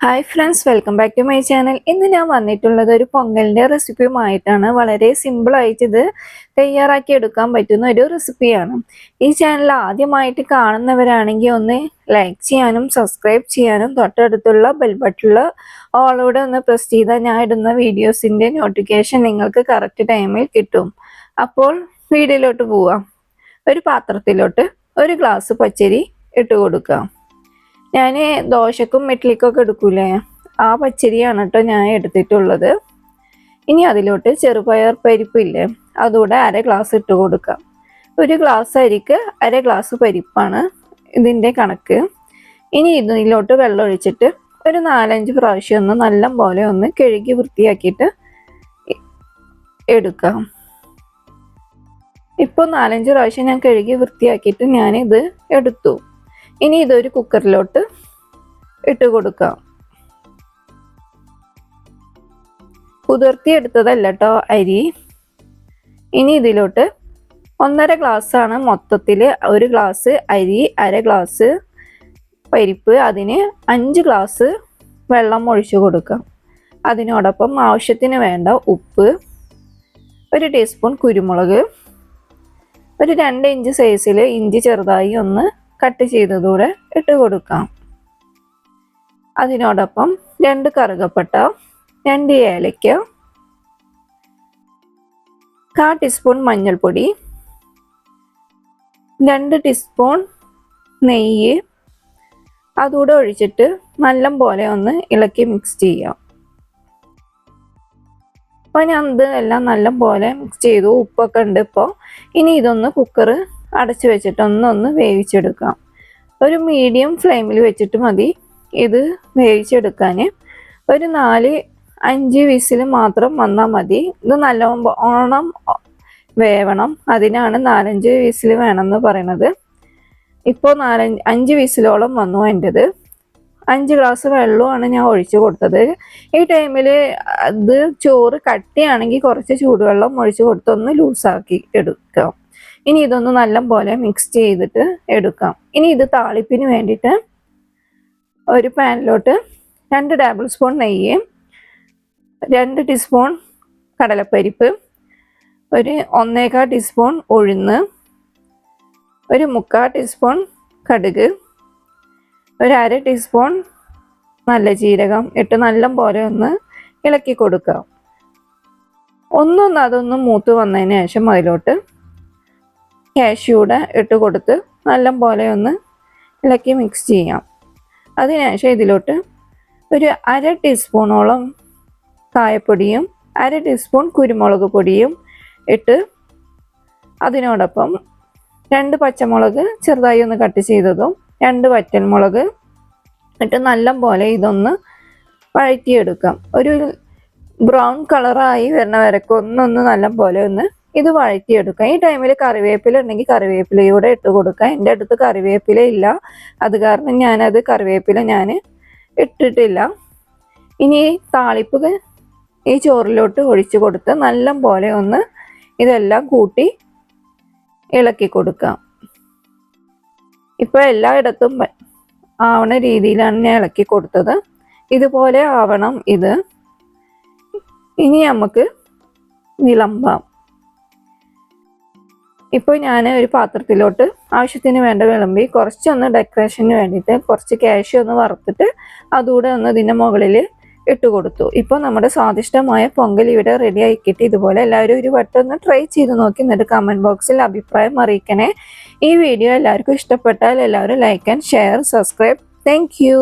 Hi friends, welcome back to my channel. ഇന്ന് ഞാൻ വന്നിട്ടുള്ളത് ഒരു പൊങ്കലിൻ്റെ റെസിപ്പിയുമായിട്ടാണ്. വളരെ സിമ്പിളായിട്ട് ഇത് തയ്യാറാക്കി എടുക്കാൻ പറ്റുന്ന ഒരു റെസിപ്പിയാണ്. ഈ ചാനൽ ആദ്യമായിട്ട് കാണുന്നവരാണെങ്കിൽ ഒന്ന് ലൈക്ക് ചെയ്യാനും സബ്സ്ക്രൈബ് ചെയ്യാനും തൊട്ടടുത്തുള്ള ബെൽ ബട്ടണിൽ ഓളോടെ ഒന്ന് പ്രസ് ചെയ്താൽ ഞാൻ ഇടുന്ന വീഡിയോസിൻ്റെ നോട്ടിഫിക്കേഷൻ നിങ്ങൾക്ക് കറക്റ്റ് ടൈമിൽ കിട്ടും. അപ്പോൾ വീഡിയോയിലോട്ട് പോവാം. ഒരു പാത്രത്തിലോട്ട് ഒരു ഗ്ലാസ് പച്ചരി ഇട്ട് കൊടുക്കാം. ഞാൻ ദോശക്കും ഇഡ്ഡലിക്കൊക്കെ എടുക്കൂലേ, ആ പച്ചരിയാണ് കേട്ടോ ഞാൻ എടുത്തിട്ടുള്ളത്. ഇനി അതിലോട്ട് ചെറുപയർ പരിപ്പില്ലേ, അതുകൂടെ 1/2 ഗ്ലാസ് ഇട്ട് കൊടുക്കാം. ഒരു ഗ്ലാസ് അരിക്ക് 1/2 ഗ്ലാസ് പരിപ്പാണ് ഇതിൻ്റെ കണക്ക്. ഇനി ഇതിലോട്ട് വെള്ളം ഒഴിച്ചിട്ട് ഒരു 4-5 പ്രാവശ്യം ഒന്ന് നല്ല പോലെ ഒന്ന് കഴുകി വൃത്തിയാക്കിയിട്ട് എടുക്കാം. ഇപ്പോൾ 4-5 പ്രാവശ്യം ഞാൻ കഴുകി വൃത്തിയാക്കിയിട്ട് ഞാനിത് എടുത്തു. ഇനി ഇതൊരു കുക്കറിലോട്ട് ഇട്ട് കൊടുക്കാം. കുതിർത്തി എടുത്തതല്ല കേട്ടോ അരി. ഇനി ഇതിലോട്ട് 1/2 ഗ്ലാസ്സാണ് മൊത്തത്തിൽ. 1 ഗ്ലാസ് അരി, 1/2 ഗ്ലാസ് പരിപ്പ്, അതിന് 5 ഗ്ലാസ് വെള്ളം ഒഴിച്ചു കൊടുക്കാം. അതിനോടൊപ്പം ആവശ്യത്തിന് വേണ്ട ഉപ്പ്, 1 ടീസ്പൂൺ കുരുമുളക്, ഒരു 2 ഇഞ്ച് സൈസിൽ ഇഞ്ചി ചെറുതായി ഒന്ന് കട്ട് ചെയ്തതൂടെ ഇട്ട് കൊടുക്കാം. അതിനോടൊപ്പം 2 കറുകപ്പട്ട, 2 ഏലക്ക, 1/4 ടീസ്പൂൺ മഞ്ഞൾപ്പൊടി, 2 ടീസ്പൂൺ നെയ്യ്, അതുകൂടെ ഒഴിച്ചിട്ട് നല്ല പോലെ ഒന്ന് ഇളക്കി മിക്സ് ചെയ്യാം. അപ്പോൾ ഞാൻ ഇത് എല്ലാം നല്ല പോലെ മിക്സ് ചെയ്തു. ഉപ്പൊക്കെ ഉണ്ട് ഇപ്പോൾ. ഇനി ഇതൊന്ന് കുക്കർ അടച്ചു വെച്ചിട്ട് ഒന്ന് വേവിച്ചെടുക്കാം. ഒരു മീഡിയം ഫ്ലെയിമിൽ വെച്ചിട്ട് മതി ഇത് വേവിച്ചെടുക്കാൻ. ഒരു 4-5 വിസിൽ മാത്രം വന്നാൽ മതി. ഇത് നല്ലോണം വേവണം, അതിനാണ് 4-5 വിസിൽ വേണമെന്ന് പറയണത്. ഇപ്പോൾ 4-5 വിസിലോളം വന്നു എൻ്റെത്. 5 ഗ്ലാസ് വെള്ളമാണ് ഞാൻ ഒഴിച്ചു കൊടുത്തത്. ഈ ടൈമിൽ ഇത് ചോറ് കട്ടിയാണെങ്കിൽ കുറച്ച് ചൂടുവെള്ളം ഒഴിച്ചു കൊടുത്തൊന്ന് ലൂസാക്കി എടുക്കാം. ഇനി ഇതൊന്ന് നല്ല പോലെ മിക്സ് ചെയ്തിട്ട് എടുക്കാം. ഇനി ഇത് താളിപ്പിന് വേണ്ടിയിട്ട് ഒരു പാനിലോട്ട് 2 ടേബിൾ സ്പൂൺ നെയ്യ്, 2 ടീസ്പൂൺ കടലപ്പരിപ്പ്, ഒരു 1/4 ടീസ്പൂൺ ഉഴുന്ന്, ഒരു 3/4 ടീസ്പൂൺ കടുക്, ഒരു 1/2 ടീസ്പൂൺ നല്ല ജീരകം ഇട്ട് നല്ല പോലെ ഒന്ന് ഇളക്കി കൊടുക്കാം. അതൊന്ന് മൂത്ത് വന്നതിന് ശേഷം അതിലോട്ട് കാഷ്യൂടെ ഇട്ട് കൊടുത്ത് നല്ല പോലെ ഒന്ന് ഇളക്കി മിക്സ് ചെയ്യാം. അതിനുശേഷം ഇതിലോട്ട് ഒരു 1/2 ടീസ്പൂണോളം കായപ്പൊടിയും 1/2 ടീസ്പൂൺ കുരുമുളക് പൊടിയും ഇട്ട്, അതിനോടൊപ്പം 2 പച്ചമുളക് ചെറുതായി ഒന്ന് കട്ട് ചെയ്തതും 2 വറ്റൽമുളക് ഇട്ട് നല്ല പോലെ ഇതൊന്ന് വഴറ്റിയെടുക്കാം. ഒരു ബ്രൗൺ കളറായി വരുന്ന വരക്ക് ഒന്ന് നല്ല പോലെ ഒന്ന് ഇത് വഴറ്റിയെടുക്കാം. ഈ ടൈമിൽ കറിവേപ്പില ഉണ്ടെങ്കിൽ കറിവേപ്പിലയൂടെ ഇട്ട് കൊടുക്കാം. എൻ്റെ അടുത്ത് കറിവേപ്പില ഇല്ല, അത് കാരണം ഞാനത് കറിവേപ്പില ഇട്ടിട്ടില്ല. ഇനി താളിപ്പ് ഈ ചോറിലോട്ട് ഒഴിച്ചു കൊടുത്ത് നല്ല പോലെ ഒന്ന് ഇതെല്ലാം കൂട്ടി ഇളക്കി കൊടുക്കാം. ഇപ്പോൾ എല്ലായിടത്തും ആവണ രീതിയിലാണ് ഞാൻ ഇളക്കി കൊടുത്തത്. ഇതുപോലെ ആവണം ഇത്. ഇനി നമുക്ക് വിളമ്പാം. ഇപ്പോൾ ഞാൻ ഒരു പാത്രത്തിലോട്ട് ആവശ്യത്തിന് വേണ്ട വിളമ്പി കുറച്ചൊന്ന് ഡെക്കറേഷന് വേണ്ടിയിട്ട് കുറച്ച് കാഷ്യൂ ഒന്ന് വറുത്തിട്ട് അതുകൂടെ ഒന്ന് ഇതിൻ്റെ മുകളിൽ ഇട്ട് കൊടുത്തു. ഇപ്പോൾ നമ്മുടെ സ്വാദിഷ്ടമായ പൊങ്കൽ ഇവിടെ റെഡി ആക്കിയിട്ട് ഇതുപോലെ എല്ലാവരും ഒരു വട്ടം ഒന്ന് ട്രൈ ചെയ്ത് നോക്കി, എന്നിട്ട് കമൻറ്റ് ബോക്സിൽ അഭിപ്രായം അറിയിക്കണേ. ഈ വീഡിയോ എല്ലാവർക്കും ഇഷ്ടപ്പെട്ടാൽ എല്ലാവരും like and share, subscribe. Thank you.